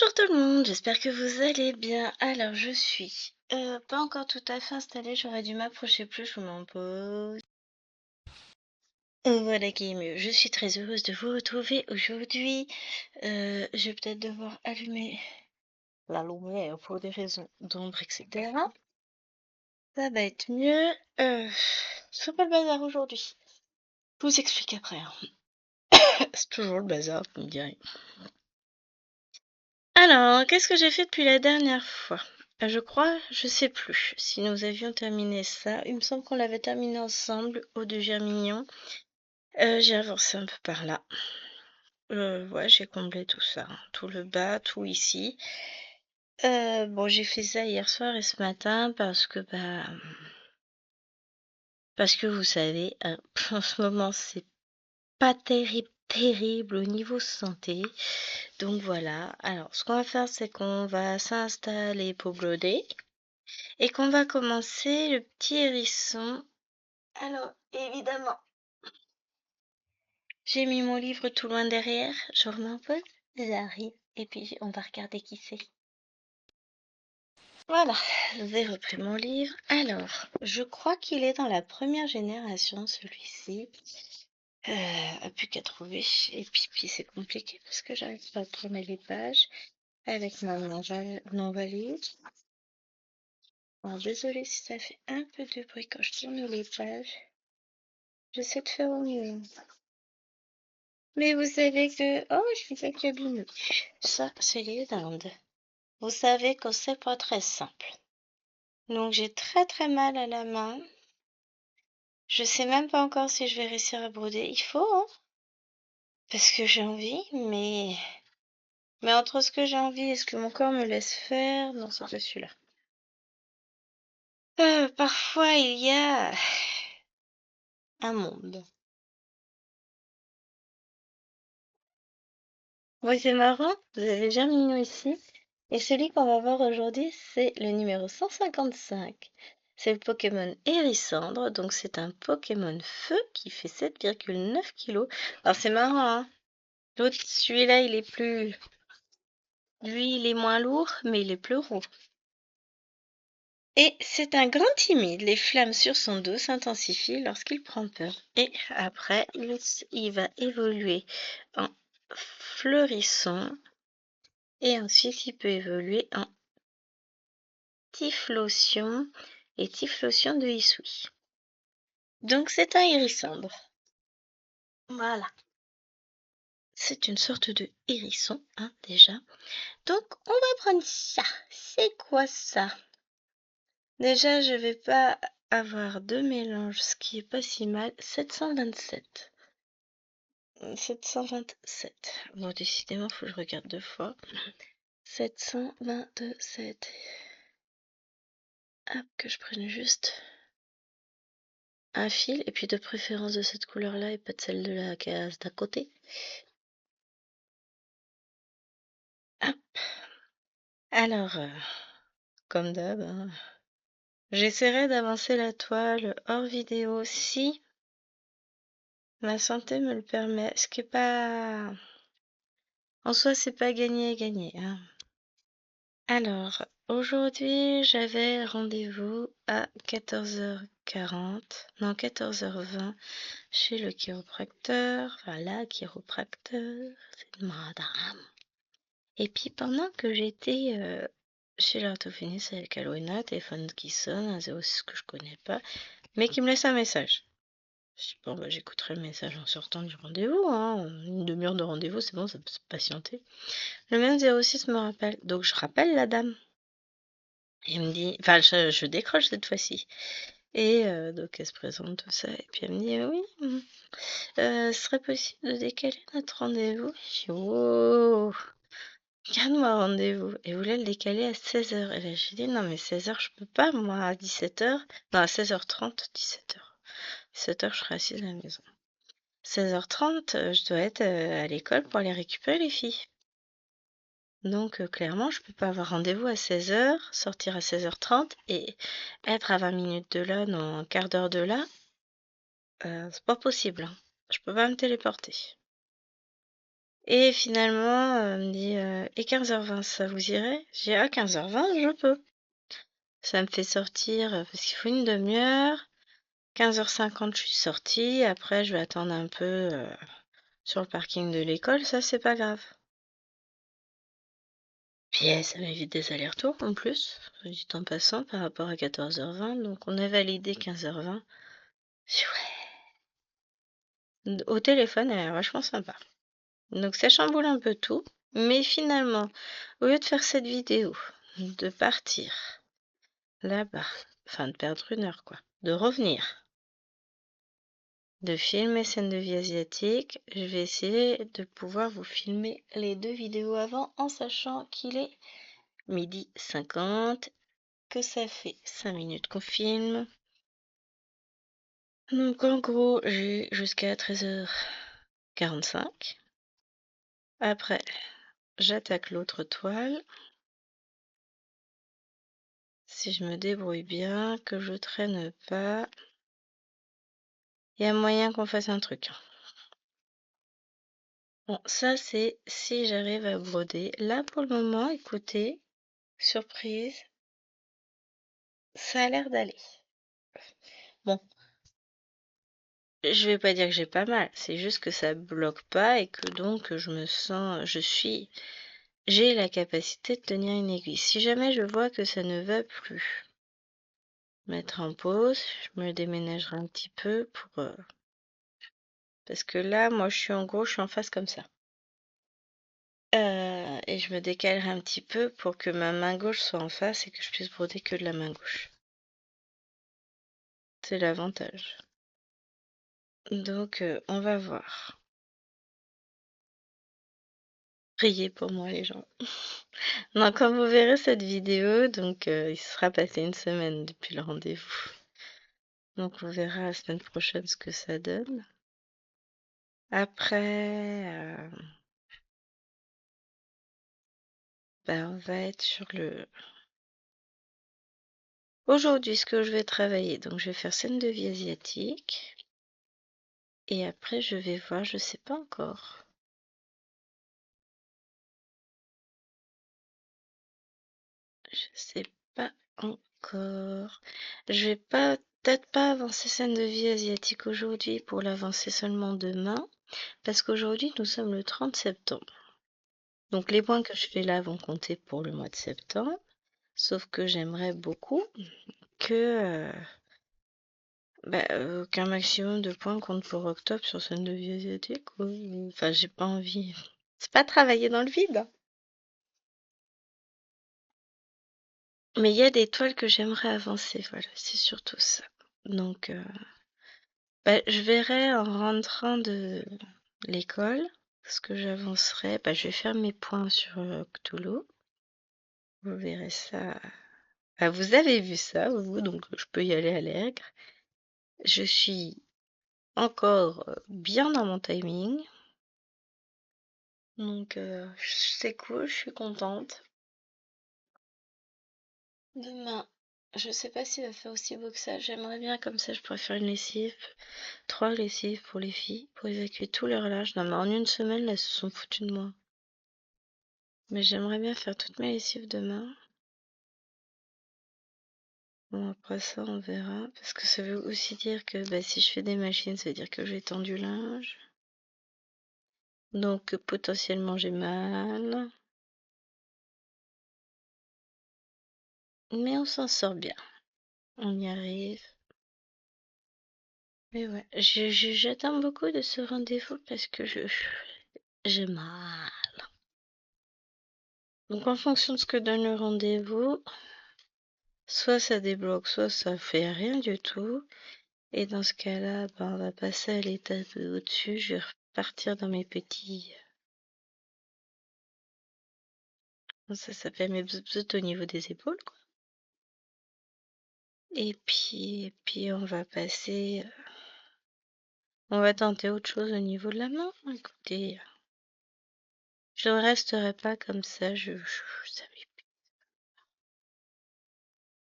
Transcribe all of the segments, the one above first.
Bonjour tout le monde, j'espère que vous allez bien. Alors je suis pas encore tout à fait installée, j'aurais dû m'approcher plus, je m'en pose. Voilà qui est mieux. Je suis très heureuse de vous retrouver aujourd'hui. Je vais peut-être devoir allumer la lumière pour des raisons d'ombre, etc. Ça va être mieux. C'est pas le bazar aujourd'hui. Je vous explique après, hein. C'est toujours le bazar, vous me direz. Alors, qu'est-ce que j'ai fait depuis la dernière fois? Je sais plus si nous avions terminé ça. Il me semble qu'on l'avait terminé ensemble au de Germignon. J'ai avancé un peu par là. Ouais, j'ai comblé tout ça, hein. Tout le bas, tout ici. Bon, j'ai fait ça hier soir et ce matin parce que vous savez, en ce moment, c'est pas terrible au niveau santé. Donc voilà. Alors, ce qu'on va faire, c'est qu'on va s'installer pour broder. Et qu'on va commencer le petit hérisson. Alors, évidemment, j'ai mis mon livre tout loin derrière. Je remets un peu. J'arrive. Et puis, on va regarder qui c'est. Voilà, j'ai repris mon livre. Alors, je crois qu'il est dans la première génération, celui-ci. Plus qu'à trouver. Et puis c'est compliqué parce que j'arrive pas à tourner les pages avec ma non-valide. Alors, désolée si ça fait un peu de bruit quand je tourne les pages. J'essaie de faire au mieux. Mais vous savez que... Oh, je suis pas cabineux. Ça, c'est les dindes. Vous savez que c'est pas très simple. Donc, j'ai très mal à la main. Je sais même pas encore si je vais réussir à broder. Il faut, hein. Parce que j'ai envie, mais... Mais entre ce que j'ai envie et ce que mon corps me laisse faire... Non, c'est pas celui-là. Parfois, il y a... un monde. Oui, c'est marrant. Vous avez Germignon ici. Et celui qu'on va voir aujourd'hui, c'est le numéro 155. C'est le Pokémon Hérissandre, donc c'est un Pokémon feu qui fait 7,9 kg. Alors c'est marrant, hein. L'autre, celui-là, il est plus... Lui, il est moins lourd, mais il est plus gros. Et c'est un grand timide. Les flammes sur son dos s'intensifient lorsqu'il prend peur. Et après, il va évoluer en Fleurisson. Et ensuite, il peut évoluer en Typhlosion et Typhlosion de Issoui. Donc c'est un hérissandre. Voilà. C'est une sorte de hérisson, hein, déjà. Donc on va prendre ça. C'est quoi ça? Déjà, je vais pas avoir de mélange, ce qui est pas si mal. 727. 727. Bon, décidément, faut que je regarde deux fois. 727. Hop, que je prenne juste un fil, et puis de préférence de cette couleur-là et pas de celle de la case d'à côté. Hop. Alors, comme d'hab, hein, j'essaierai d'avancer la toile hors vidéo si ma santé me le permet. Ce qui est pas... En soi, c'est pas gagné, hein. Alors, aujourd'hui, j'avais rendez-vous à 14h40, non 14h20, chez le chiropracteur. Voilà, chiropracteur, c'est madame. Et puis, pendant que j'étais chez l'orthophoniste avec Alwena, téléphone qui sonne, un 06 que je connais pas, mais qui me laisse un message. Je dis, bon, bah, j'écouterai le message en sortant du rendez-vous, hein. Une demi-heure de rendez-vous, c'est bon, ça peut se patienter. Le même 06 me rappelle, donc je rappelle la dame. Elle me dit, enfin, je décroche cette fois-ci. Et donc elle se présente tout ça, et puis elle me dit, oui, ce serait possible de décaler notre rendez-vous. Je dis, oh, garde-moi rendez-vous. Et voulait le décaler à 16h. Et là, j'ai dit, non, mais 16h, je peux pas, moi, à 17h. Non, à 16h30, 17h. 17h, je serai assise à la maison. 16h30, je dois être à l'école pour aller récupérer les filles. Donc, clairement, je peux pas avoir rendez-vous à 16h, sortir à 16h30 et être à 20 minutes de là, dans un quart d'heure de là. C'est pas possible, hein. Je peux pas me téléporter. Et finalement, elle me dit et 15h20, ça vous irait? J'ai dit à 15h20, je peux. Ça me fait sortir parce qu'il faut une demi-heure. 15h50, je suis sortie. Après, je vais attendre un peu sur le parking de l'école. Ça, c'est pas grave. Puis ça m'évite des allers-retours en plus, soit dit en passant, par rapport à 14h20. Donc, on a validé 15h20. Ouais. Au téléphone, elle est vachement sympa. Donc, ça chamboule un peu tout. Mais finalement, au lieu de faire cette vidéo, de partir là-bas, enfin de perdre une heure quoi, de revenir, de filmer scène de vie asiatique, je vais essayer de pouvoir vous filmer les deux vidéos avant en sachant qu'il est 12h50, que ça fait 5 minutes qu'on filme. Donc en gros, j'ai jusqu'à 13h45. Après, j'attaque l'autre toile. Si je me débrouille bien, que je traîne pas, il y a moyen qu'on fasse un truc. Bon, ça c'est si j'arrive à broder. Là pour le moment, écoutez, surprise, ça a l'air d'aller. Bon, je vais pas dire que j'ai pas mal, c'est juste que ça bloque pas et que donc je me sens, j'ai la capacité de tenir une aiguille. Si jamais je vois que ça ne va plus, mettre en pause, je me déménagerai un petit peu pour, parce que là, moi je suis en gros, je suis en face comme ça. Et je me décalerai un petit peu pour que ma main gauche soit en face et que je puisse broder que de la main gauche. C'est l'avantage. Donc, on va voir. Priez pour moi, les gens. Non, comme vous verrez cette vidéo, donc il sera passé une semaine depuis le rendez-vous. Donc, on verra la semaine prochaine ce que ça donne. Après, on va être sur le... Aujourd'hui, ce que je vais travailler, donc je vais faire scène de vie asiatique. Et après, je vais voir, je sais pas encore. Je sais pas encore. Je vais pas, peut-être pas avancer scène de vie asiatique aujourd'hui pour l'avancer seulement demain. Parce qu'aujourd'hui, nous sommes le 30 septembre. Donc les points que je fais là vont compter pour le mois de septembre. Sauf que j'aimerais beaucoup que qu'un maximum de points compte pour octobre sur scène de vie asiatique. Enfin, j'ai pas envie. C'est pas travailler dans le vide, hein. Mais il y a des toiles que j'aimerais avancer, voilà, c'est surtout ça. Donc, je verrai en rentrant de l'école ce que j'avancerai. Je vais faire mes points sur Cthulhu. Vous verrez ça. Vous avez vu ça, vous, donc je peux y aller allègre. Je suis encore bien dans mon timing. Donc, c'est cool, je suis contente. Demain, je sais pas s'il va faire aussi beau que ça. J'aimerais bien, comme ça, je pourrais faire une lessive. 3 lessives pour les filles, pour évacuer tout leur lâche. Non, mais en une semaine, là, elles se sont foutues de moi. Mais j'aimerais bien faire toutes mes lessives demain. Bon, après ça, on verra. Parce que ça veut aussi dire que si je fais des machines, ça veut dire que j'ai tendu linge. Donc, potentiellement, j'ai mal. Mais on s'en sort bien. On y arrive. Mais ouais, j'attends beaucoup de ce rendez-vous parce que j'ai mal. Donc, en fonction de ce que donne le rendez-vous, soit ça débloque, soit ça fait rien du tout. Et dans ce cas-là, on va passer à l'étape au-dessus. Je vais repartir dans mes petits... Ça s'appelle mes bzout au niveau des épaules, quoi. Et puis on va passer... On va tenter autre chose au niveau de la main. Écoutez, je ne resterai pas comme ça. Ça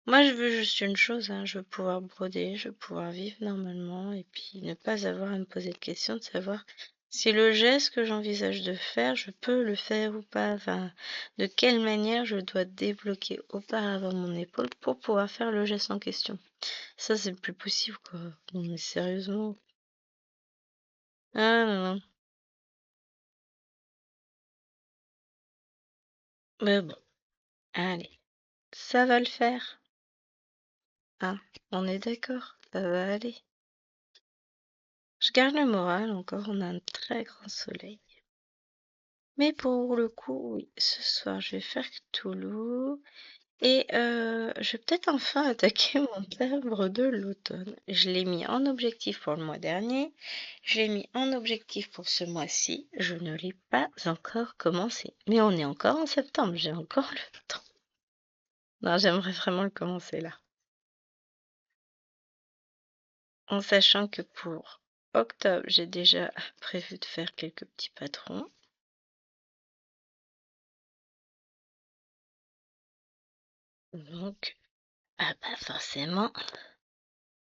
Moi, je veux juste une chose, hein. Je veux pouvoir broder, je veux pouvoir vivre normalement et puis ne pas avoir à me poser de questions de savoir Si le geste que j'envisage de faire, je peux le faire ou pas. Enfin, de quelle manière je dois débloquer auparavant mon épaule pour pouvoir faire le geste en question. Ça, c'est plus possible, quoi. Non, mais sérieusement. Ah non, non. Mais bon, allez, ça va le faire. Ah, on est d'accord, ça va aller. Je garde le moral encore, on a un très grand soleil. Mais pour le coup, oui, ce soir, je vais faire Cthulhu. Et je vais peut-être enfin attaquer mon timbre de l'automne. Je l'ai mis en objectif pour le mois dernier. Je l'ai mis en objectif pour ce mois-ci. Je ne l'ai pas encore commencé. Mais on est encore en septembre, j'ai encore le temps. Non, j'aimerais vraiment le commencer là. En sachant que pour octobre, j'ai déjà prévu de faire quelques petits patrons. Donc, ah bah forcément,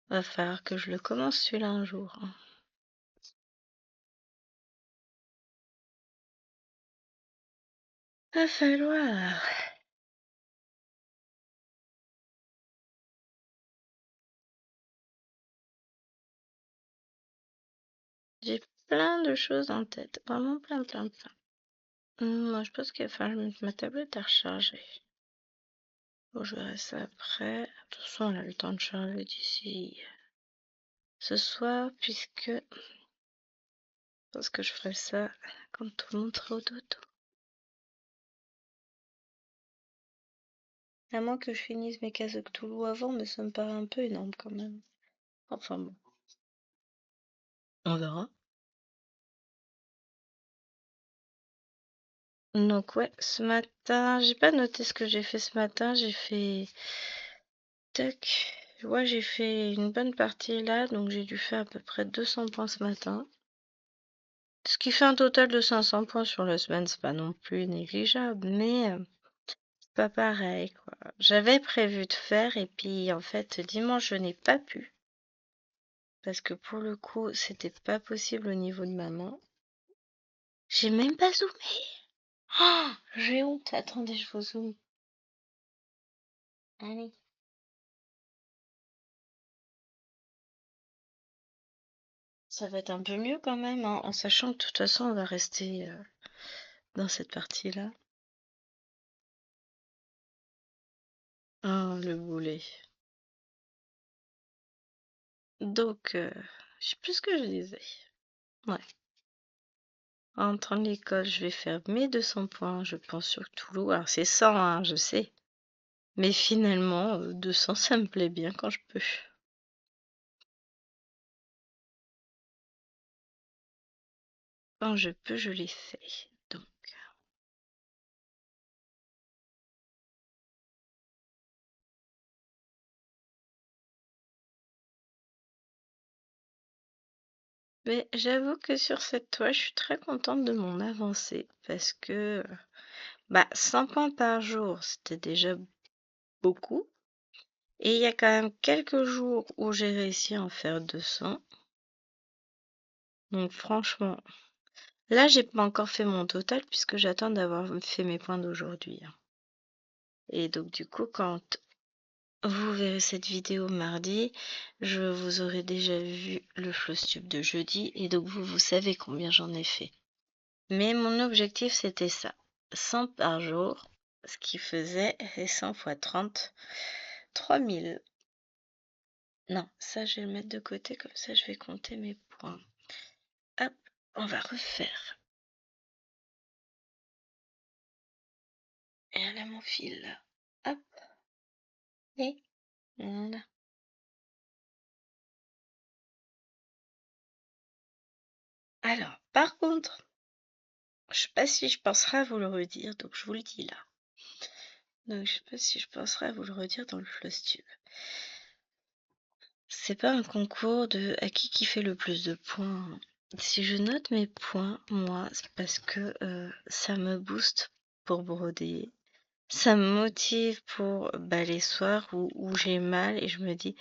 va falloir que je le commence celui-là un jour. Va falloir. J'ai plein de choses en tête. Vraiment plein, plein, plein. Moi, je pense qu'il va falloir que je mette ma tablette à recharger. Bon, je verrai ça après. De toute façon, elle a le temps de charger d'ici ce soir, puisque je pense que je ferai ça quand tout le monde sera au dodo. À moins que je finisse mes cases de Cthulhu avant, mais ça me paraît un peu énorme quand même. Enfin bon, on verra. Donc ouais, ce matin, j'ai pas noté ce que j'ai fait ce matin. J'ai fait... Tac. Ouais, j'ai fait une bonne partie là, donc j'ai dû faire à peu près 200 points ce matin. Ce qui fait un total de 500 points sur la semaine, c'est pas non plus négligeable, mais c'est pas pareil, quoi. J'avais prévu de faire, et puis en fait, dimanche, je n'ai pas pu. Parce que pour le coup, c'était pas possible au niveau de ma main. J'ai même pas zoomé. Oh, j'ai honte. Attendez, je vous zoome. Allez. Ça va être un peu mieux quand même, hein, en sachant que de toute façon, on va rester dans cette partie-là. Oh, le boulet. Donc, je sais plus ce que je disais. Ouais. En rentrant de l'école, je vais faire mes 200 points, je pense, sur Toulouse. Alors, c'est 100, hein, je sais. Mais finalement, 200, ça me plaît bien quand je peux. Quand je peux, je les fais. Donc, mais j'avoue que sur cette toile, je suis très contente de mon avancée parce que, bah, 100 points par jour, c'était déjà beaucoup. Et il y a quand même quelques jours où j'ai réussi à en faire 200. Donc, franchement, là, j'ai pas encore fait mon total puisque j'attends d'avoir fait mes points d'aujourd'hui, hein. Et donc, du coup, quand vous verrez cette vidéo mardi, je vous aurai déjà vu le Flowstube de jeudi et donc vous savez combien j'en ai fait. Mais mon objectif c'était ça, 100 par jour, ce qui faisait 100 fois 30, 3000. Non, ça je vais le mettre de côté, comme ça je vais compter mes points. Hop, on va refaire. Et là mon fil là. Hop, et voilà. Alors, par contre, je sais pas si je penserai à vous le redire, donc je vous le dis là. Donc, je sais pas si je penserai à vous le redire dans le Flowstube. C'est pas un concours de à qui fait le plus de points. Si je note mes points, moi, c'est parce que ça me booste pour broder. Ça me motive pour bah, les soirs où j'ai mal et je me dis,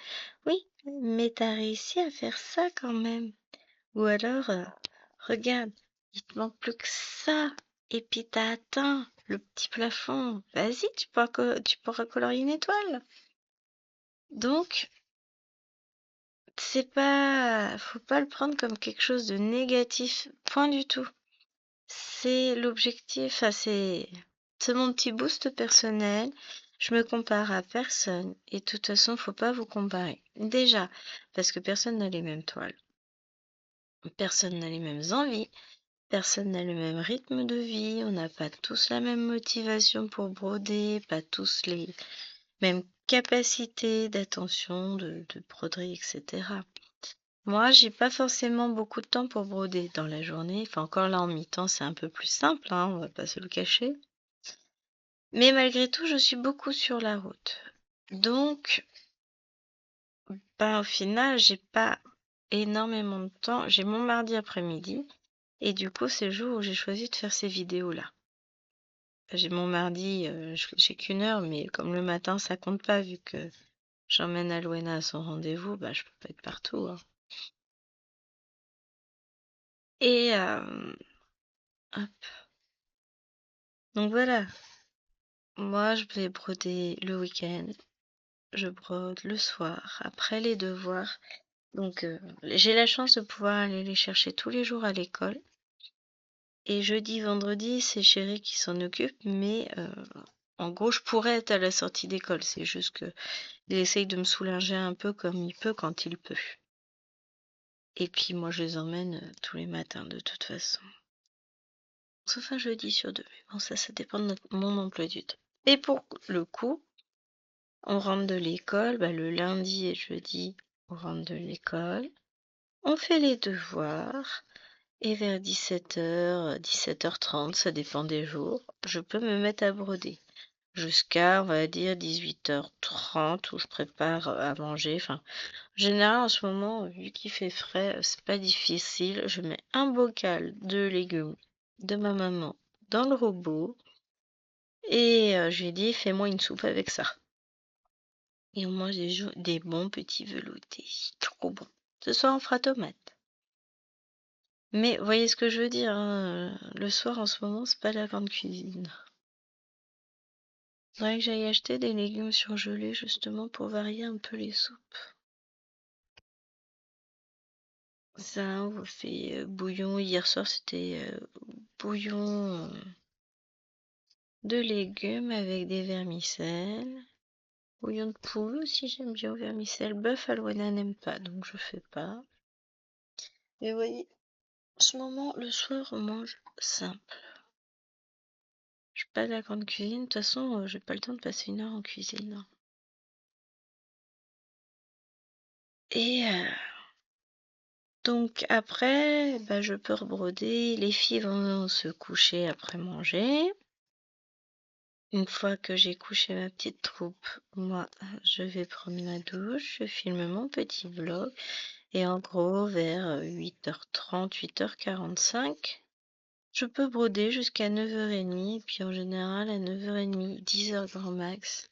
oui, mais t'as réussi à faire ça quand même. Ou alors, Regarde, il te manque plus que ça. Et puis t'as atteint le petit plafond. Vas-y, tu pourras colorier une étoile. Donc, faut pas le prendre comme quelque chose de négatif, point du tout. C'est l'objectif, c'est mon petit boost personnel. Je me compare à personne et de toute façon, faut pas vous comparer. Déjà, parce que personne n'a les mêmes toiles, personne n'a les mêmes envies, personne n'a le même rythme de vie, on n'a pas tous la même motivation pour broder, pas tous les mêmes capacités d'attention, de broderie, etc. Moi, j'ai pas forcément beaucoup de temps pour broder dans la journée. Enfin, encore là, en mi-temps, c'est un peu plus simple, hein, on va pas se le cacher. Mais malgré tout, je suis beaucoup sur la route. Donc, au final, j'ai pas énormément de temps. J'ai mon mardi après-midi. Et du coup, c'est le jour où j'ai choisi de faire ces vidéos-là. J'ai mon mardi, j'ai qu'une heure, mais comme le matin, ça compte pas, vu que j'emmène Alwena à son rendez-vous, bah, je peux pas être partout, hein. Et, hop. Donc voilà, moi, je vais broder le week-end. Je brode le soir, après les devoirs. Donc, j'ai la chance de pouvoir aller les chercher tous les jours à l'école. Et jeudi, vendredi, c'est Chéri qui s'en occupe, mais en gros, je pourrais être à la sortie d'école. C'est juste que il essaye de me soulager un peu comme il peut quand il peut. Et puis moi, je les emmène tous les matins de toute façon. Sauf un jeudi sur deux. Mais bon, ça dépend de mon emploi du temps. Et pour le coup, on rentre de l'école, le lundi et jeudi, on rentre de l'école. On fait les devoirs. Et vers 17h, 17h30, ça dépend des jours, je peux me mettre à broder. Jusqu'à, on va dire, 18h30, où je prépare à manger. Enfin, en général, en ce moment, vu qu'il fait frais, c'est pas difficile. Je mets un bocal de légumes de ma maman dans le robot. Et je lui ai dit, fais-moi une soupe avec ça. Et on mange des bons petits veloutés. Trop bon. Ce soir, on fera tomate. Mais vous voyez ce que je veux dire, hein, le soir, en ce moment, c'est pas la grande cuisine. Faudrait que j'aille acheter des légumes surgelés, justement, pour varier un peu les soupes. Ça, on vous fait bouillon. Hier soir, c'était bouillon de légumes avec des vermicelles. Bouillon de poule aussi, j'aime bien au vermicelles. Bœuf, Alwena n'aime pas, donc je fais pas. Mais vous voyez, en ce moment, le soir, on mange simple. Je suis pas de la grande cuisine. De toute façon, j'ai pas le temps de passer une heure en cuisine. Et donc après, je peux rebroder. Les filles vont se coucher après manger. Une fois que j'ai couché ma petite troupe, moi, je vais prendre ma douche, je filme mon petit vlog. Et en gros, vers 8h30, 8h45, je peux broder jusqu'à 9h30. Et puis en général, à 9h30, 10h grand max,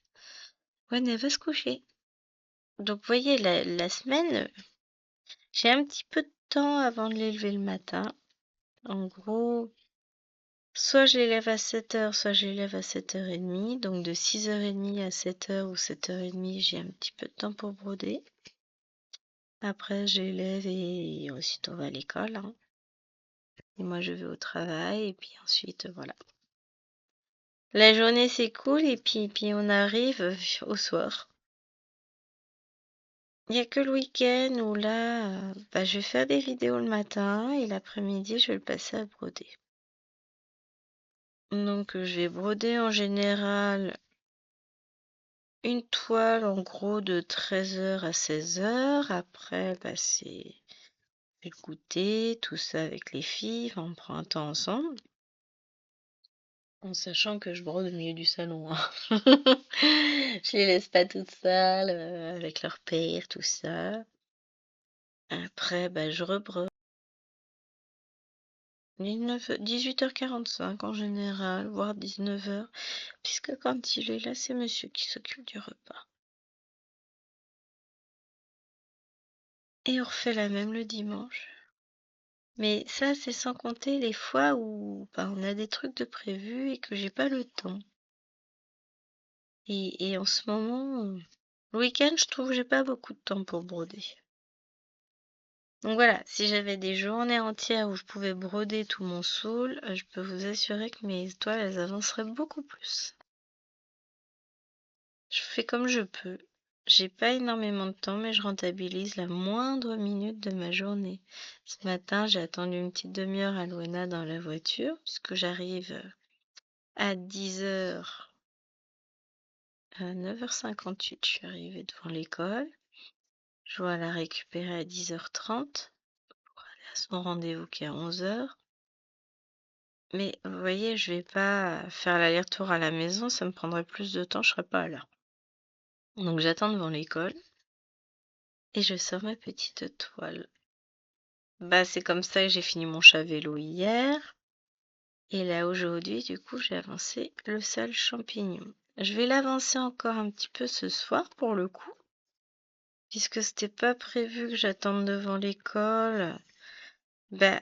ouais, elle va se coucher. Donc vous voyez, la semaine, j'ai un petit peu de temps avant de les lever le matin. En gros, soit je les lève à 7h, soit je les lève à 7h30. Donc de 6h30 à 7h ou 7h30, j'ai un petit peu de temps pour broder. Après, je les lève et ensuite on va à l'école, hein. Et moi, je vais au travail et puis ensuite, voilà. La journée s'écoule et puis on arrive au soir. Il n'y a que le week-end où là, je vais faire des vidéos le matin et l'après-midi, je vais le passer à broder. Donc, je vais broder en général une toile en gros de 13h à 16h. Après, c'est le goûter, tout ça avec les filles. On prend un temps ensemble. En sachant que je brode au milieu du salon, hein. Je les laisse pas toutes seules avec leur père, tout ça. Après, je rebrode. 18h45 en général, voire 19h, puisque quand il est là, c'est monsieur qui s'occupe du repas. Et on refait la même le dimanche. Mais ça, c'est sans compter les fois où on a des trucs de prévus et que j'ai pas le temps. Et en ce moment, le week-end, je trouve que j'ai pas beaucoup de temps pour broder. Donc voilà, si j'avais des journées entières où je pouvais broder tout mon saule, je peux vous assurer que mes toiles, elles avanceraient beaucoup plus. Je fais comme je peux. J'ai pas énormément de temps, mais je rentabilise la moindre minute de ma journée. Ce matin, j'ai attendu une petite demi-heure à Luana dans la voiture, puisque j'arrive à 10h, à 9h58, je suis arrivée devant l'école. Je dois la récupérer à 10h30 pour aller à son rendez-vous qui est à 11h. Mais vous voyez, je vais pas faire l'aller-retour à la maison, ça me prendrait plus de temps, je serais pas là. Donc j'attends devant l'école et je sors ma petite toile. Bah, c'est comme ça que j'ai fini mon chat vélo hier. Et là, aujourd'hui, du coup, j'ai avancé le seul champignon. Je vais l'avancer encore un petit peu ce soir pour le coup, puisque c'était pas prévu que j'attende devant l'école. Bah,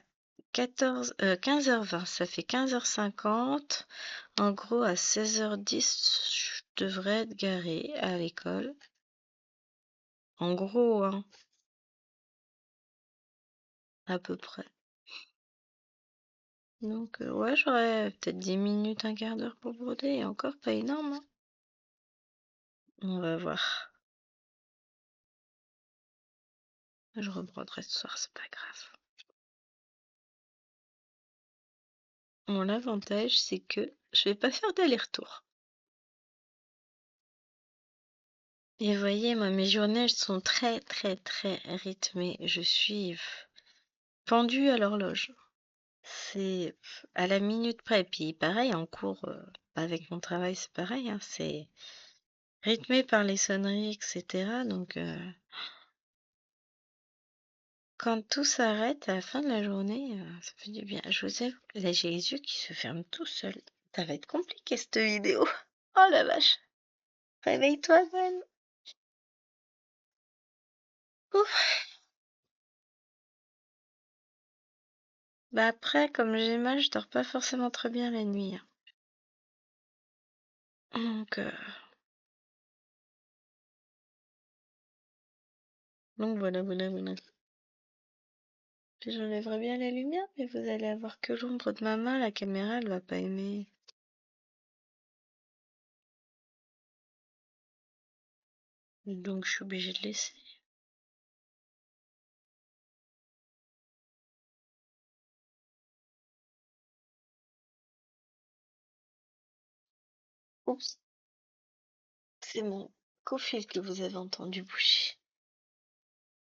15h20, ça fait 15h50. En gros, à 16h10, je devrais être garée à l'école. En gros, hein, à peu près. Donc, ouais, j'aurais peut-être 10 minutes, un quart d'heure pour broder, et encore pas énorme, hein. On va voir. Je rebroderai ce soir, c'est pas grave. Mon avantage, c'est que je vais pas faire d'aller-retour. Et vous voyez, moi, mes journées, elles sont très, très, très rythmées. Je suis pendue à l'horloge. C'est à la minute près. Puis pareil, en cours, avec mon travail, c'est pareil, hein, c'est rythmé par les sonneries, etc. Donc, quand tout s'arrête à la fin de la journée, ça fait du bien. Je vous avoue, là, j'ai les yeux qui se ferment tout seuls. Ça va être compliqué, cette vidéo. Oh la vache. Réveille-toi, Ben. Ouf. Bah après, comme j'ai mal, je dors pas forcément très bien la nuit, hein. Donc, euh, donc voilà, voilà, voilà. Puis j'enlèverai bien la lumière, mais vous allez avoir que l'ombre de ma main, la caméra, elle va pas aimer. Donc je suis obligée de laisser. Oups, c'est mon co-fil que vous avez entendu bouger.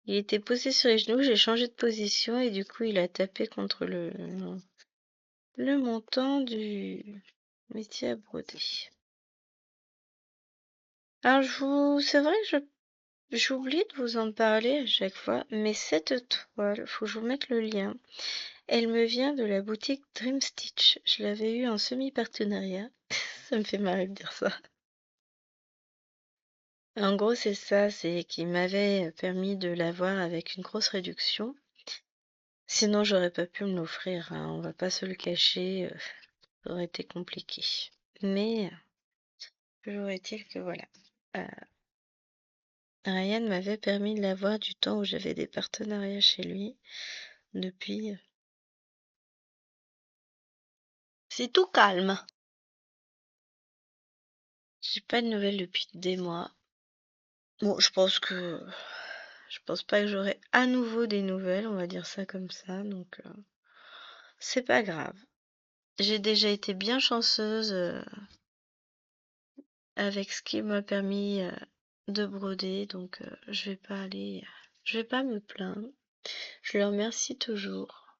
Il était posé sur les genoux, j'ai changé de position et du coup il a tapé contre le montant du métier à broder. Alors c'est vrai que j'oublie de vous en parler à chaque fois, mais cette toile, faut que je vous mette le lien. Elle me vient de la boutique Dream Stitch. Je l'avais eue en semi-partenariat. Ça me fait marrer de dire ça. En gros, c'est ça, c'est qu'il m'avait permis de l'avoir avec une grosse réduction. Sinon, j'aurais pas pu me l'offrir, hein, on va pas se le cacher, ça aurait été compliqué. Mais toujours est-il que voilà. Euh, Ryan m'avait permis de l'avoir du temps où j'avais des partenariats chez lui. Depuis, c'est tout calme. J'ai pas de nouvelles depuis des mois. Bon, je pense pas que j'aurai à nouveau des nouvelles, on va dire ça comme ça, donc c'est pas grave. J'ai déjà été bien chanceuse avec ce qui m'a permis de broder, donc je vais pas me plaindre. Je le remercie toujours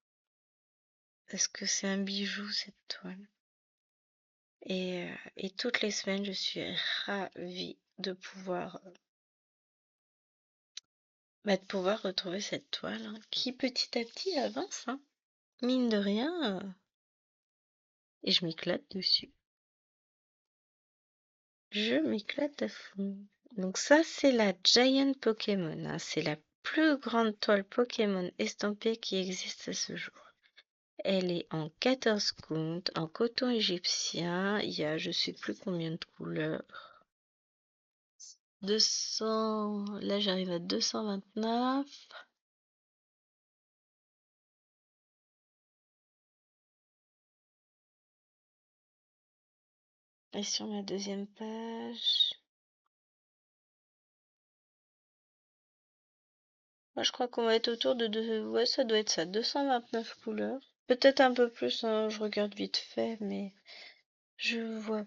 parce que c'est un bijou cette toile. Et toutes les semaines, je suis ravie de pouvoir retrouver cette toile, hein, qui petit à petit avance, hein, mine de rien, et je m'éclate dessus. Je m'éclate à fond. Donc ça, c'est la Giant Pokémon, hein, c'est la plus grande toile Pokémon estampée qui existe à ce jour. Elle est en 14 count, en coton égyptien. Il y a je sais plus combien de couleurs. 200. Là, j'arrive à 229. Et sur ma deuxième page. Moi, je crois qu'on va être autour de ouais, ça doit être ça, 229 couleurs. Peut-être un peu plus, hein, je regarde vite fait, mais je vois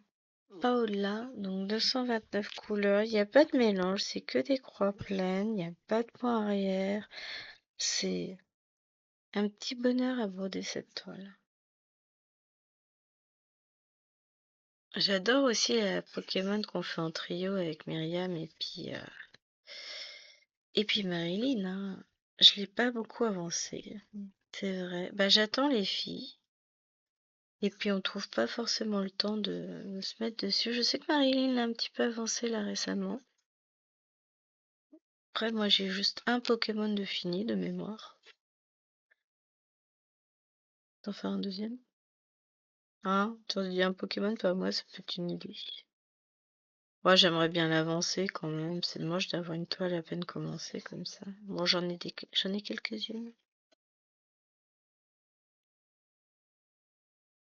pas au-delà. Donc 229 couleurs, il n'y a pas de mélange, c'est que des croix pleines, il n'y a pas de point arrière. C'est un petit bonheur à broder cette toile. J'adore aussi la Pokémon qu'on fait en trio avec Myriam et puis Marilyn, hein. Je l'ai pas beaucoup avancé, c'est vrai. Bah j'attends les filles. Et puis on trouve pas forcément le temps de se mettre dessus. Je sais que Marilyn l'a un petit peu avancé là récemment. Après, moi j'ai juste un Pokémon de fini de mémoire. T'en fais un deuxième? Hein? T'en dis un Pokémon, pas moi, ça peut être une idée. Moi j'aimerais bien l'avancer quand même. C'est moche d'avoir une toile à peine commencée comme ça. Bon, j'en ai quelques-unes.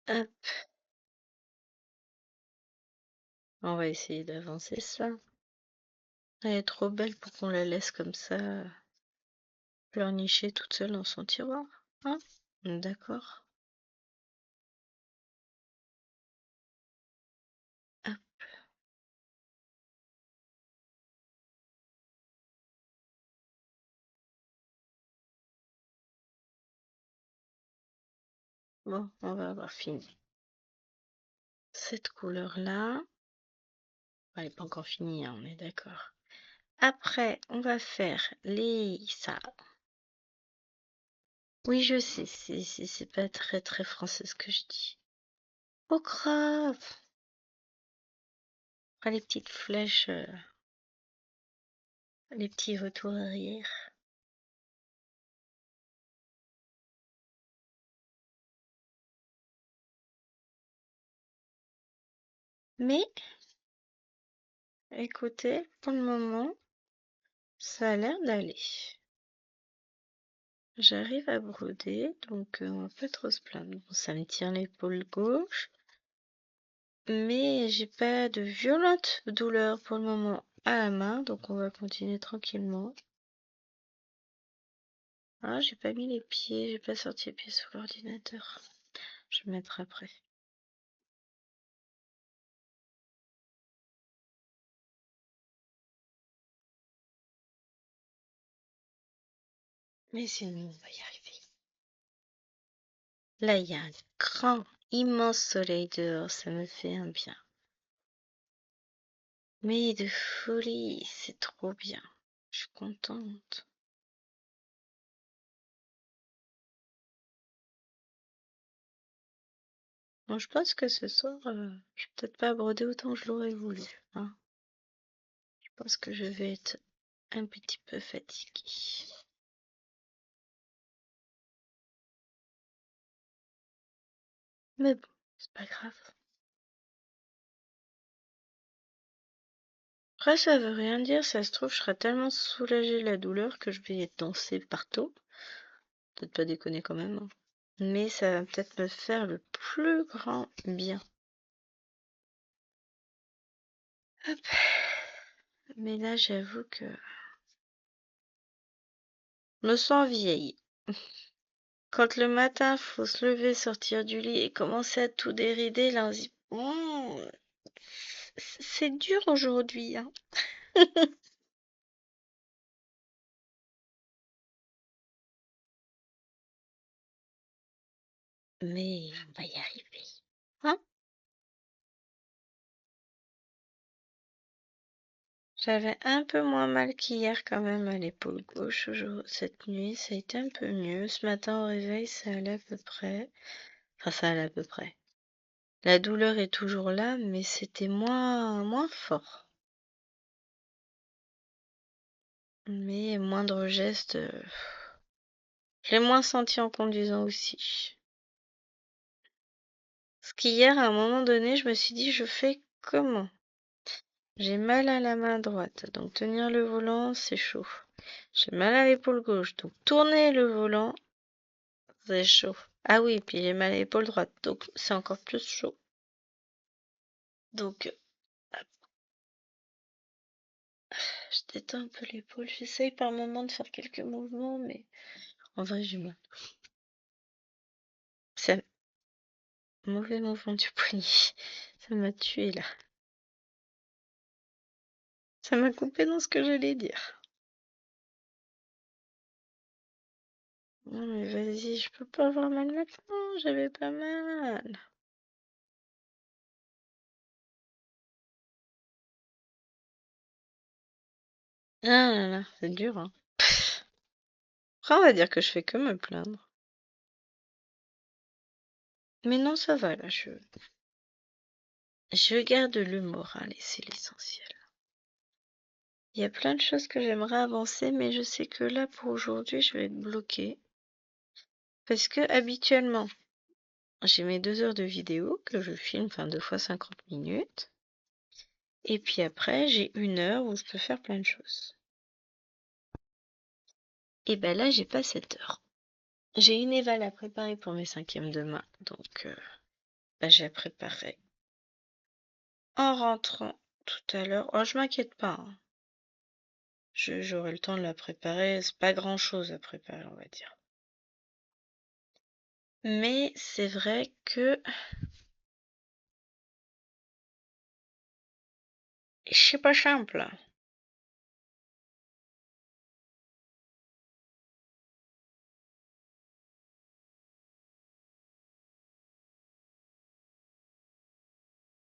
Hop, on va essayer d'avancer ça. Elle est trop belle pour qu'on la laisse comme ça pleurnicher toute seule dans son tiroir. Hein? D'accord. Hop, bon, on va avoir fini. Cette couleur-là, elle n'est pas encore finie, hein, on est d'accord. Après, on va faire ça. Oui, je sais, c'est pas très très français ce que je dis. Oh grave! Après les petites flèches, les petits retours arrière. Mais, écoutez, pour le moment, ça a l'air d'aller. J'arrive à broder, donc on va pas trop se plaindre. Bon, ça me tient l'épaule gauche, mais j'ai pas de violente douleur pour le moment à la main, donc on va continuer tranquillement. Ah, j'ai pas mis les pieds, j'ai pas sorti les pieds sous l'ordinateur. Je vais mettre après. Mais sinon, on va y arriver. Là, il y a un grand, immense soleil dehors, ça me fait un bien. Mais de folie, c'est trop bien. Je suis contente. Bon, je pense que ce soir, je vais peut-être pas broder autant que je l'aurais voulu, hein. Je pense que je vais être un petit peu fatiguée. Mais bon, c'est pas grave. Après, ça veut rien dire, ça se trouve, je serai tellement soulagée de la douleur que je vais danser partout. Peut-être pas déconner quand même, hein. Mais ça va peut-être me faire le plus grand bien. Hop. Mais là, j'avoue que je me sens vieille. Quand le matin, faut se lever, sortir du lit et commencer à tout dérider, là, on se dit, c'est dur aujourd'hui, hein. Mais on va y arriver, hein. J'avais un peu moins mal qu'hier quand même à l'épaule gauche cette nuit, ça a été un peu mieux. Ce matin au réveil, ça allait à peu près. Enfin, ça allait à peu près. La douleur est toujours là, mais c'était moins fort. Mais moindre geste, je l'ai moins senti en conduisant aussi. Parce qu'hier, à un moment donné, je me suis dit, je fais comment? J'ai mal à la main droite, donc tenir le volant, c'est chaud. J'ai mal à l'épaule gauche, donc tourner le volant, c'est chaud. Ah oui, puis j'ai mal à l'épaule droite, donc c'est encore plus chaud. Donc, je détends un peu l'épaule. J'essaye par moment de faire quelques mouvements, mais en vrai, j'ai mal. C'est un mauvais mouvement du poignet. Ça m'a tué là. Ça m'a coupé dans ce que j'allais dire. Non mais vas-y, je peux pas avoir mal maintenant, j'avais pas mal. Ah là là, c'est dur, hein. Après, on va dire que je fais que me plaindre. Mais non, ça va là, je garde le moral et c'est l'essentiel. Il y a plein de choses que j'aimerais avancer, mais je sais que là, pour aujourd'hui, je vais être bloquée. Parce que habituellement, j'ai mes 2 heures de vidéo que je filme, enfin 2 fois 50 minutes. Et puis après, j'ai 1 heure où je peux faire plein de choses. Et ben là, j'ai pas cette heure. J'ai une éval à préparer pour mes 5e demain, donc j'ai à préparer. En rentrant tout à l'heure, oh je m'inquiète pas, hein. J'aurai le temps de la préparer, c'est pas grand chose à préparer, on va dire. Mais c'est vrai que c'est pas simple.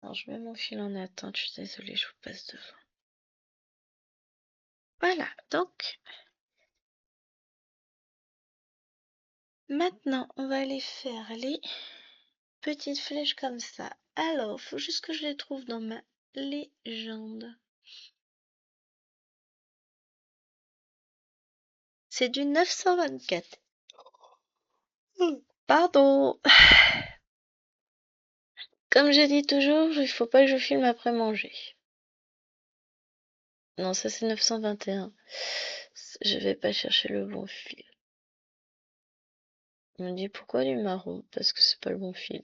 Alors je mets mon fil en attente, je suis désolée, je vous passe devant. Voilà, donc maintenant on va aller faire les petites flèches comme ça. Alors, faut juste que je les trouve dans ma légende. C'est du 924. Pardon. Comme je dis toujours, il faut pas que je filme après manger. Non, ça c'est 921. Je vais pas chercher le bon fil. Il me dit pourquoi du marron? Parce que c'est pas le bon fil.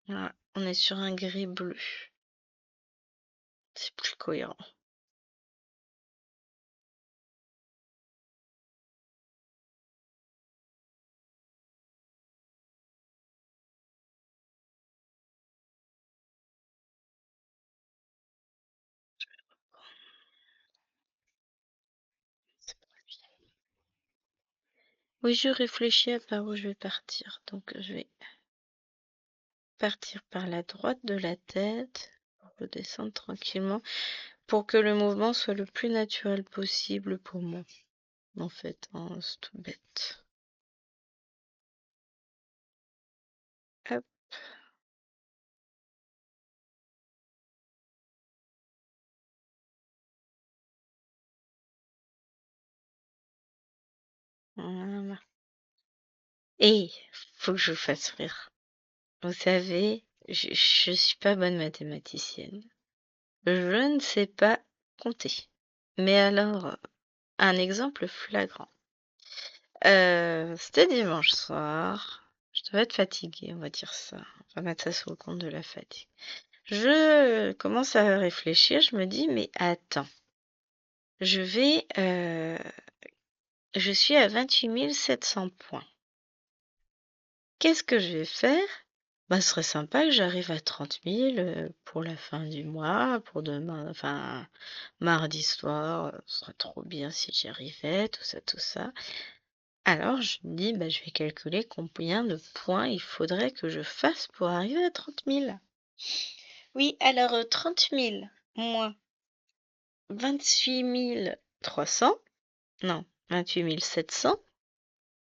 Voilà, on est sur un gris bleu. C'est plus cohérent. C'est pas lui. Oui, je réfléchis à par où je vais partir. Donc je vais partir par la droite de la tête, redescendre tranquillement, pour que le mouvement soit le plus naturel possible pour moi. En fait, hein, c'est tout bête. Hop. Voilà. Et faut que je vous fasse rire. Vous savez, je suis pas bonne mathématicienne. Je ne sais pas compter. Mais alors, un exemple flagrant. C'était dimanche soir. Je devais être fatiguée, on va dire ça. On va mettre ça sous le compte de la fatigue. Je commence à réfléchir, je me dis, mais attends, je vais, je suis à 28 700 points. Qu'est-ce que je vais faire? Bah, ce serait sympa que j'arrive à 30 000 pour la fin du mois, pour demain, enfin, mardi soir, ce serait trop bien si j'y arrivais, tout ça, tout ça. Alors, je me dis, bah, je vais calculer combien de points il faudrait que je fasse pour arriver à 30 000. Oui, alors 30 000 moins 28 300, non, 28 700,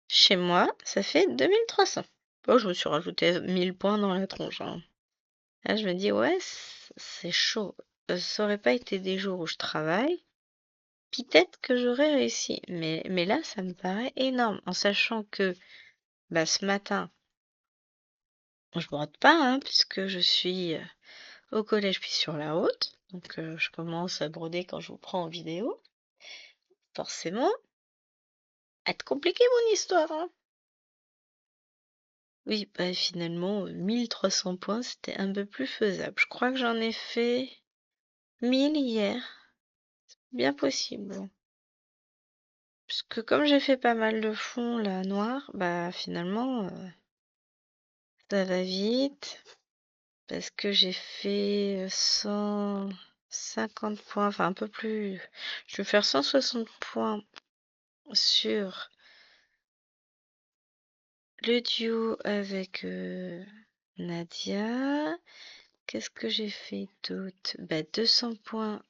chez moi, ça fait 2300. Bon, je me suis rajouté 1000 points dans la tronche, hein. Là, je me dis, ouais, c'est chaud. ça aurait pas été des jours où je travaille, peut-être que j'aurais réussi. Mais là, ça me paraît énorme, en sachant que bah, ce matin, je brode pas, hein, puisque je suis au collège puis sur la route. Donc je commence à broder quand je vous prends en vidéo. Forcément, être compliqué mon histoire, hein. Oui, bah finalement, 1300 points, c'était un peu plus faisable. Je crois que j'en ai fait 1000 hier. Bien possible. Parce que comme j'ai fait pas mal de fonds là noir, bah finalement ça va vite. Parce que j'ai fait 150 points, enfin un peu plus. Je vais faire 160 points sur le duo avec Nadia. Qu'est-ce que j'ai fait d'autre? Bah 200 points,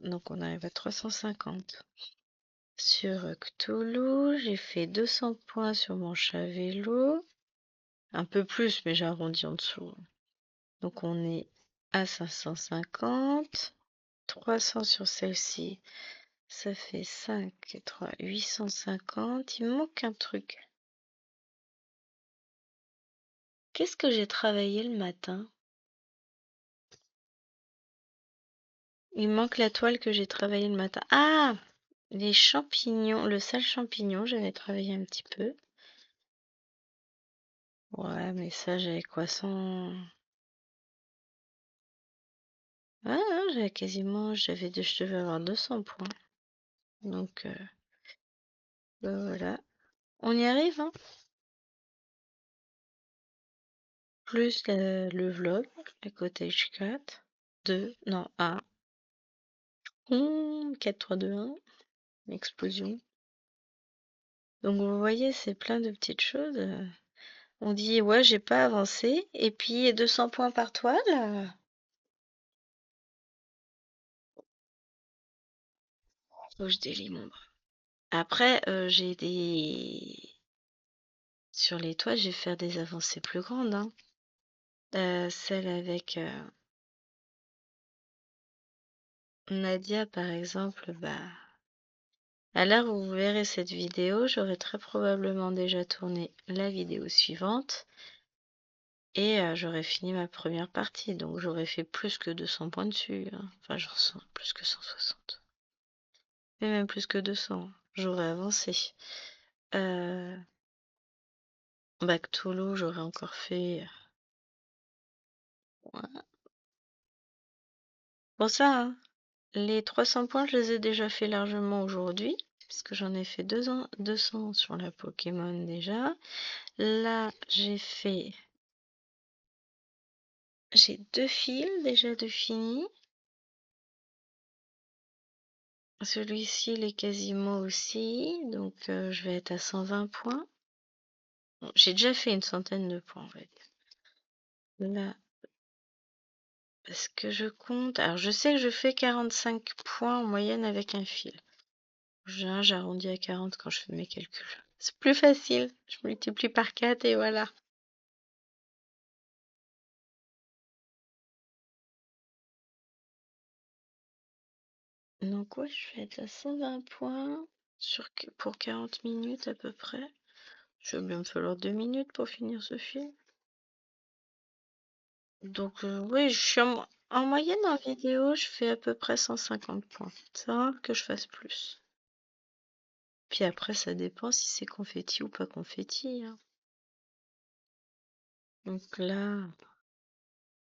donc on arrive à 350 sur Cthulhu. J'ai fait 200 points sur mon chat vélo. Un peu plus, mais j'arrondis en dessous. Donc on est à 550. 300 sur celle-ci. Ça fait 5 et 3, 850. Il me manque un truc. Qu'est-ce que j'ai travaillé le matin? Il manque la toile que j'ai travaillé le matin. Ah! Les champignons, le sale champignon, j'avais travaillé un petit peu. Ouais, mais ça, j'avais quoi, 100... Ah, non, j'avais quasiment, je devais avoir 200 points. Donc, bah voilà. On y arrive, hein? Plus le vlog, le cottage 4, 2, non, 1. 4, 3, 2, 1. Explosion. Donc vous voyez, c'est plein de petites choses. On dit, ouais, j'ai pas avancé. Et puis 200 points par toile. Faut que je délie mon bras. Après, j'ai des... Sur les toits, je vais faire des avancées plus grandes, hein. Celle avec Nadia, par exemple, bah... À l'heure où vous verrez cette vidéo, j'aurai très probablement déjà tourné la vidéo suivante. Et j'aurais fini ma première partie, donc j'aurais fait plus que 200 points dessus, hein. Enfin, j'en sens plus que 160. Mais même plus que 200. J'aurais avancé. Euh, Cthulhu, j'aurais encore fait. Ouais. Bon, ça, hein, les 300 points, je les ai déjà fait largement aujourd'hui, puisque j'en ai fait 200 sur la Pokémon déjà. Là, j'ai fait. J'ai 2 fils déjà de fini. Celui-ci, il est quasiment aussi, donc je vais être à 120 points. Bon, j'ai déjà fait une centaine de points, on va dire. Là, parce que je compte. Alors, je sais que je fais 45 points en moyenne avec un fil. En général, j'arrondis à 40 quand je fais mes calculs. C'est plus facile. Je multiplie par 4 et voilà. Donc, ouais, je vais être à 120 points pour 40 minutes à peu près. Je vais bien me falloir 2 minutes pour finir ce fil. Donc, oui, en moyenne en vidéo, je fais à peu près 150 points. C'est rare que je fasse plus. Puis après, ça dépend si c'est confetti ou pas confetti, hein. Donc là,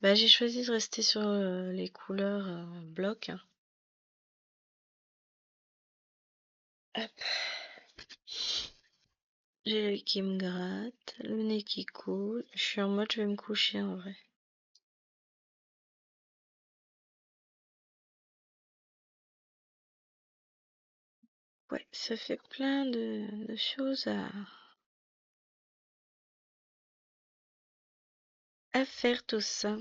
bah, j'ai choisi de rester sur les couleurs bloc, hein. Hop. J'ai l'œil qui me gratte, le nez qui coule. Je suis en mode, je vais me coucher en vrai. Ouais, ça fait plein de choses à faire tout ça.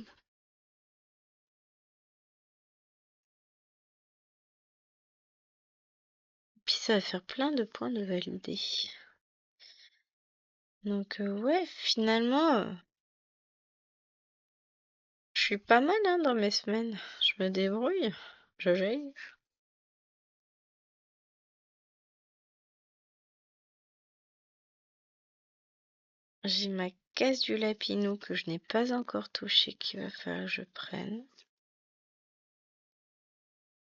Puis ça va faire plein de points de valider. Donc ouais, finalement, je suis pas mal hein, dans mes semaines. Je me débrouille. Je gère. J'ai ma caisse du Lapinou que je n'ai pas encore touchée qu'il va falloir que je prenne.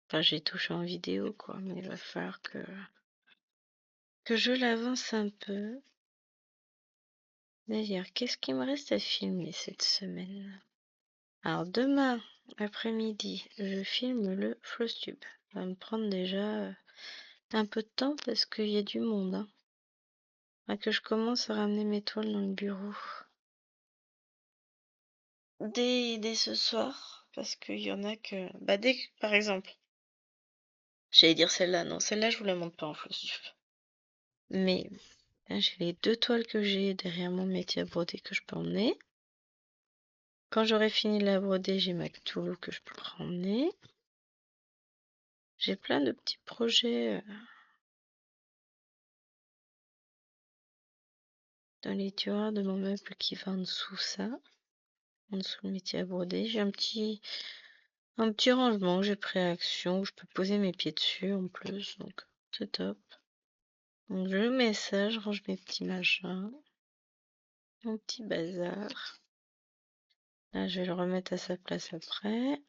Enfin, j'ai touché en vidéo, quoi, mais il va falloir que je l'avance un peu. D'ailleurs, qu'est-ce qu'il me reste à filmer cette semaine? Alors, demain après-midi, je filme le Flosstube. Ça va me prendre déjà un peu de temps parce qu'il y a du monde. Hein. Faudra que je commence à ramener mes toiles dans le bureau. Dès ce soir, parce qu'il y en a que... Bah, par exemple, j'allais dire celle-là, non, celle-là, je vous la montre pas en Flosstube. Mais là, j'ai les 2 toiles que j'ai derrière mon métier à broder que je peux emmener. Quand j'aurai fini de la broder, j'ai ma Cthulhu que je peux emmener. J'ai plein de petits projets dans les tiroirs de mon meuble qui va en dessous ça. En dessous le métier à broder. J'ai un petit rangement que j'ai pris à Action où je peux poser mes pieds dessus en plus. Donc c'est top. Donc je mets ça, je range mes petits machins. Mon petit bazar. Là, je vais le remettre à sa place après.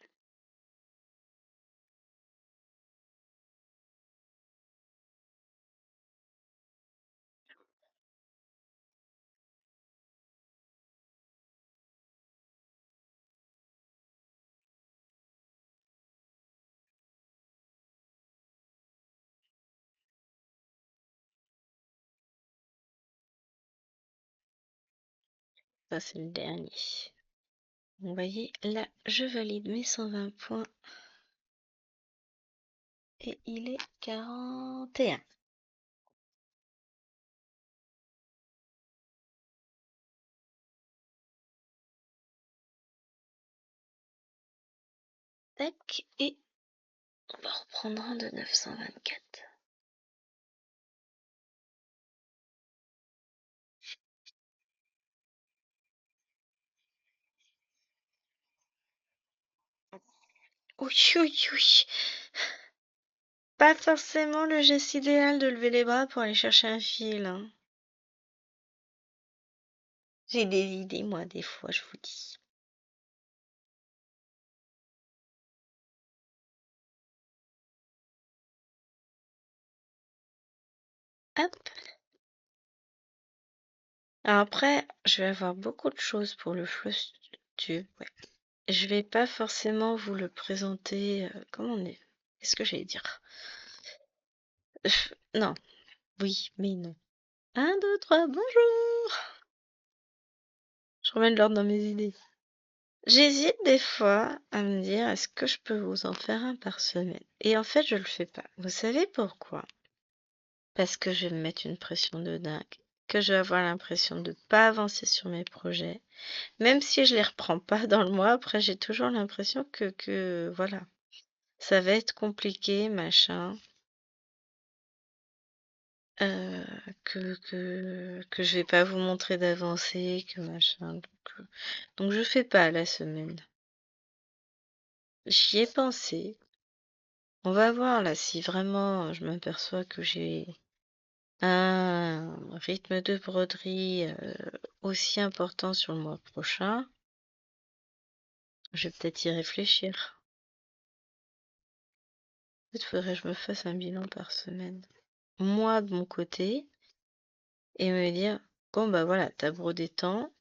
Ça, c'est le dernier. Vous voyez, là, je valide mes 120 points. Et il est 41. Tac, et on va reprendre un de 924. Oui, oui, oui. Pas forcément le geste idéal de lever les bras pour aller chercher un fil. Hein. J'ai des idées, moi, des fois, je vous dis. Hop. Alors après, je vais avoir beaucoup de choses pour le Flosstube. Ouais. Je vais pas forcément vous le présenter. Comment on est? Qu'est-ce que j'allais dire? Non. Oui, mais non. 1, 2, 3, bonjour! Je remets de l'ordre dans mes idées. J'hésite des fois à me dire, est-ce que je peux vous en faire un par semaine? Et en fait, je le fais pas. Vous savez pourquoi? Parce que je vais me mettre une pression de dingue, que je vais avoir l'impression de ne pas avancer sur mes projets. Même si je les reprends pas dans le mois, après, j'ai toujours l'impression que voilà, ça va être compliqué, machin. euh, que je vais pas vous montrer d'avancer, que machin. Donc je fais pas la semaine. J'y ai pensé. On va voir là si vraiment je m'aperçois que j'ai un rythme de broderie aussi important sur le mois prochain. Je vais peut-être y réfléchir. Peut-être faudrait que je me fasse un bilan par semaine. Moi de mon côté, et me dire, bon bah voilà, t'as brodé tant.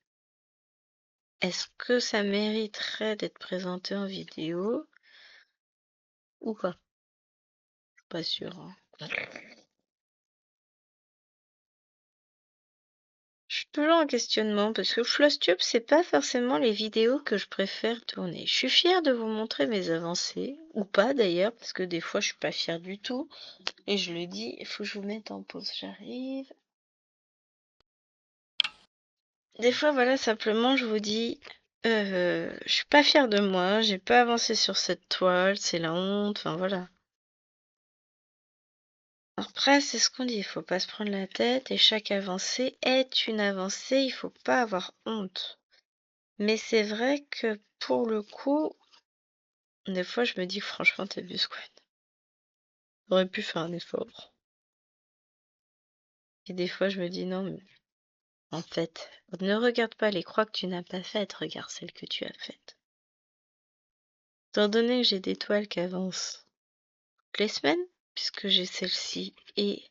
Est-ce que ça mériterait d'être présenté en vidéo ou pas? Je suis pas sûre. Hein. Je suis toujours en questionnement parce que Flosstube, c'est pas forcément les vidéos que je préfère tourner. Je suis fière de vous montrer mes avancées, ou pas d'ailleurs, parce que des fois je suis pas fière du tout. Et je le dis, il faut que je vous mette en pause, j'arrive. Des fois, voilà, simplement je vous dis, je suis pas fière de moi, j'ai pas avancé sur cette toile, c'est la honte, enfin voilà. Après, c'est ce qu'on dit, il faut pas se prendre la tête et chaque avancée est une avancée, il faut pas avoir honte. Mais c'est vrai que pour le coup, des fois je me dis franchement t'abuses quoi. T'aurais pu faire un effort. Et des fois je me dis non mais en fait, ne regarde pas les croix que tu n'as pas faites, regarde celles que tu as faites. Étant donné que j'ai des toiles qui avancent toutes les semaines, puisque j'ai celle-ci et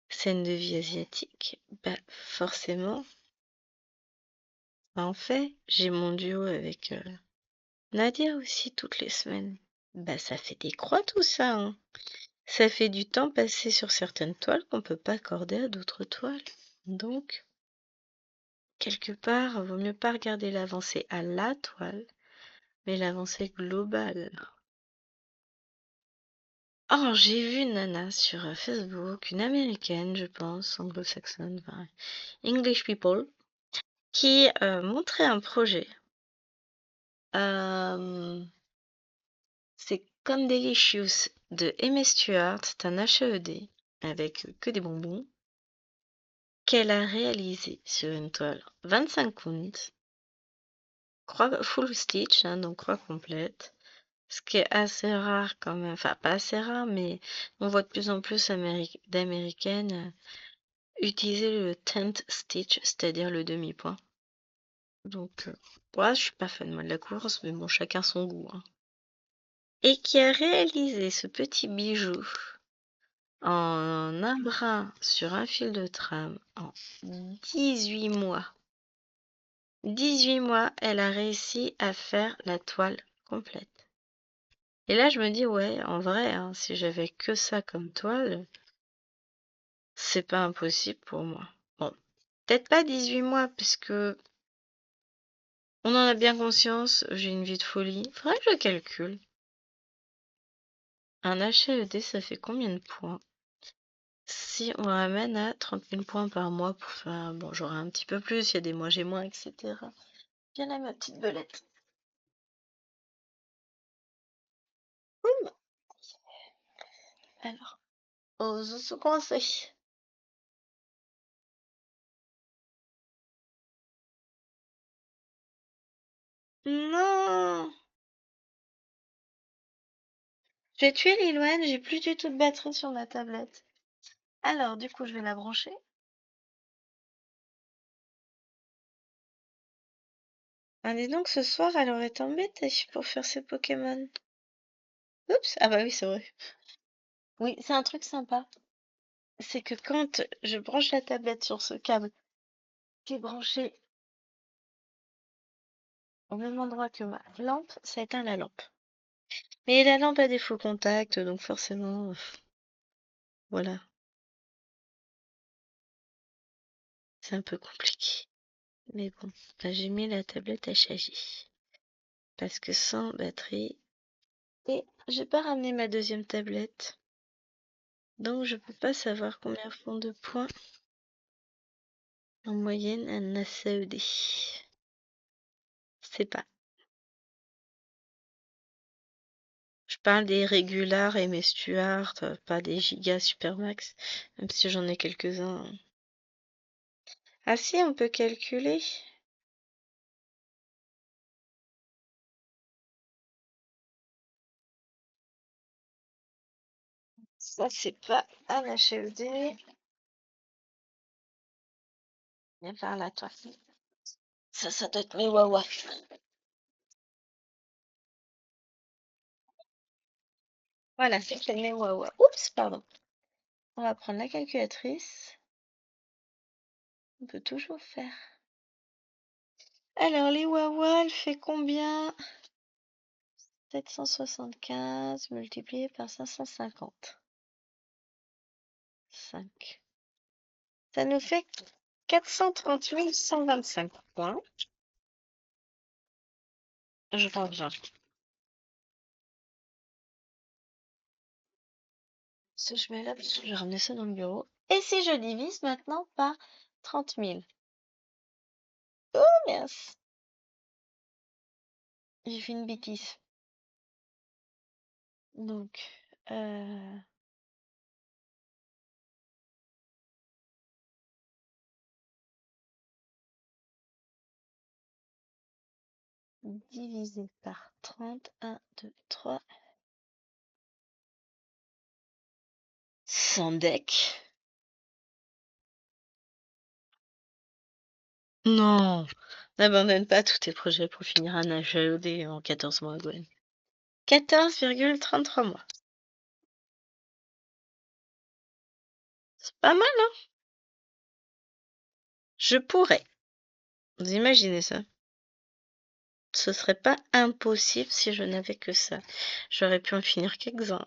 scène de vie asiatique, bah forcément, bah, en fait, j'ai mon duo avec Nadia aussi toutes les semaines. Bah ça fait des croix tout ça, hein. Ça fait du temps passé sur certaines toiles qu'on peut pas accorder à d'autres toiles. Donc, quelque part, vaut mieux pas regarder l'avancée à la toile, mais l'avancée globale. Oh, j'ai vu une nana sur Facebook, une américaine, je pense, anglo-saxonne, enfin, English people, qui montrait un projet. C'est Come Delicious de Amy Stewart, c'est un HED avec que des bonbons qu'elle a réalisé sur une toile 25 counts, croix full stitch, hein, donc croix complète, ce qui est assez rare quand même, enfin pas assez rare, mais on voit de plus en plus d'américaines utiliser le tent stitch, c'est-à-dire le demi-point. Donc, ouais, je suis pas fan moi de la course, mais bon, chacun son goût, hein. Et qui a réalisé ce petit bijou en un brin sur un fil de trame en 18 mois. 18 mois, elle a réussi à faire la toile complète. Et là, je me dis, ouais, en vrai, hein, si j'avais que ça comme toile, c'est pas impossible pour moi. Bon, peut-être pas 18 mois, puisque on en a bien conscience, j'ai une vie de folie. Faudrait que je calcule. Un HLD, ça fait combien de points? Si on ramène à 30 000 points par mois pour faire... Bon, j'aurai un petit peu plus, il y a des mois j'ai moins, etc. Viens là, ma petite belette. Hum. Alors, aux se coincer. Non! Je vais tuer Lilouane, j'ai plus du tout de batterie sur ma tablette. Alors, du coup, je vais la brancher. Ah, dis donc, ce soir, elle aurait été embêtée pour faire ses Pokémon. Oups! Ah bah oui, c'est vrai. Oui, c'est un truc sympa. C'est que quand je branche la tablette sur ce câble qui est branché au même endroit que ma lampe, ça éteint la lampe. Mais la lampe a des faux contacts, donc forcément, voilà, c'est un peu compliqué. Mais bon, là, j'ai mis la tablette à charger. Parce que sans batterie... Et j'ai pas ramené ma deuxième tablette. Donc je peux pas savoir combien font de points en moyenne un ACED. Je sais pas. Je parle des régulars et mes Stuart, pas des gigas supermax, même si j'en ai quelques-uns. Ah si, on peut calculer. Ça, c'est pas un HED. Viens par là, toi. Ça doit être mes wawa. Voilà, c'est mes wawa. Oups, pardon. On va prendre la calculatrice. On peut toujours faire. Alors, les wawa, elle fait combien? 775 multiplié par 550. 5. Ça nous fait 430 125 points. Je reviens. Ce je mets là parce que je vais ramener ça dans le bureau. Et si je divise maintenant par 30 000? Oh mince, j'ai fait une bêtise. Donc, euh, divisé par 30. 1, 2, 3. Sans deck. Non, n'abandonne pas tous tes projets pour finir un HAED en 14 mois, Gwen. 14,33 mois. C'est pas mal, hein? Je pourrais. Vous imaginez ça? Ce serait pas impossible si je n'avais que ça. J'aurais pu en finir quelques-uns.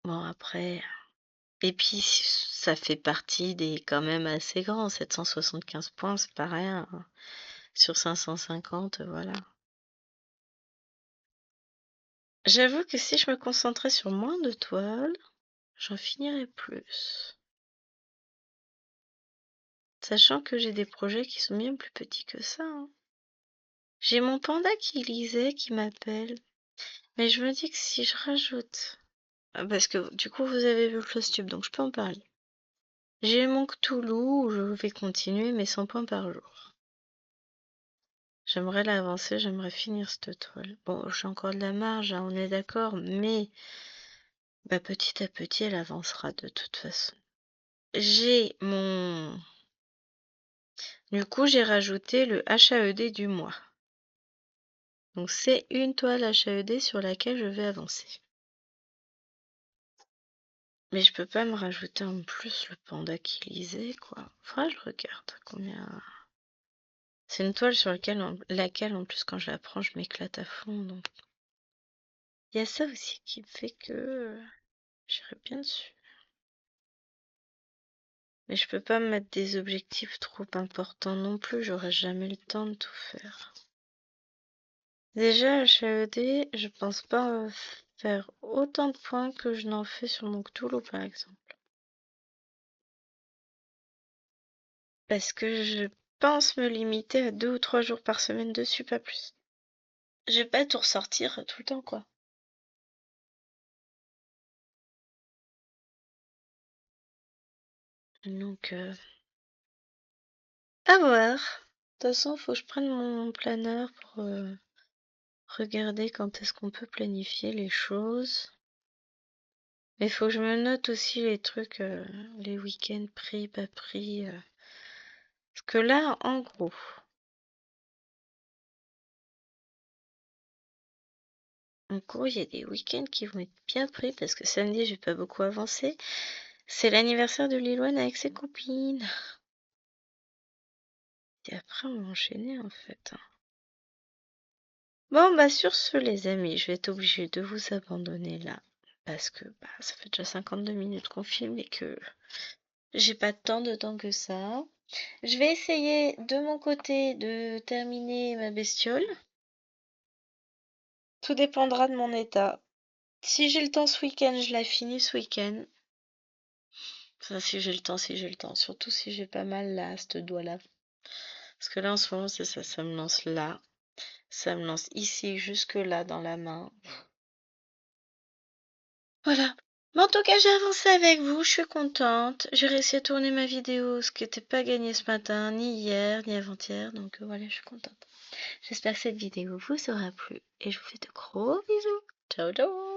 Bon, après. Et puis, ça fait partie des quand même assez grands. 775 points, c'est pas rien. Sur 550, voilà. J'avoue que si je me concentrais sur moins de toiles, j'en finirais plus. Sachant que j'ai des projets qui sont bien plus petits que ça, hein. J'ai mon panda qui lisait, qui m'appelle. Mais je me dis que si je rajoute... Parce que du coup, vous avez vu le Flowstube, donc je peux en parler. J'ai mon Cthulhu où je vais continuer mes 100 points par jour. J'aimerais l'avancer, j'aimerais finir cette toile. Bon, j'ai encore de la marge, hein, on est d'accord, mais bah, petit à petit, elle avancera de toute façon. J'ai mon... Du coup, j'ai rajouté le HAED du mois. Donc, c'est une toile HAED sur laquelle je vais avancer. Mais je peux pas me rajouter en plus le panda qui lisait, quoi. Faudra que je regarde combien... C'est une toile sur laquelle en plus, quand je la prends, je m'éclate à fond, donc... Il y a ça aussi qui fait que j'irai bien dessus. Mais je peux pas me mettre des objectifs trop importants non plus, j'aurai jamais le temps de tout faire. Déjà, HAED, je pense pas faire autant de points que je n'en fais sur mon Cthulhu, par exemple. Parce que je pense me limiter à 2 ou 3 jours par semaine dessus, pas plus. Je vais pas tout ressortir tout le temps, quoi. Donc, à voir. De toute façon, faut que je prenne mon planeur pour regarder quand est-ce qu'on peut planifier les choses. Mais faut que je me note aussi les trucs, les week-ends pris, pas pris. Parce que là, en gros, il y a des week-ends qui vont être bien pris parce que samedi, j'ai pas beaucoup avancé. C'est l'anniversaire de Liloine avec ses copines. Et après, on va enchaîner en fait, hein. Bon, bah sur ce, les amis, je vais être obligée de vous abandonner là. Parce que bah, ça fait déjà 52 minutes qu'on filme et que j'ai pas tant de temps que ça. Je vais essayer de mon côté de terminer ma bestiole. Tout dépendra de mon état. Si j'ai le temps ce week-end, je la finis ce week-end. Enfin, si j'ai le temps, si j'ai le temps. Surtout si j'ai pas mal là, à ce doigt-là. Parce que là, en ce moment, c'est ça, ça me lance là. Ça me lance ici, jusque là, dans la main. Voilà. Mais en tout cas, j'ai avancé avec vous, je suis contente. J'ai réussi à tourner ma vidéo, ce qui n'était pas gagné ce matin, ni hier, ni avant-hier. Donc voilà, je suis contente. J'espère que cette vidéo vous aura plu. Et je vous fais de gros bisous. Ciao, ciao.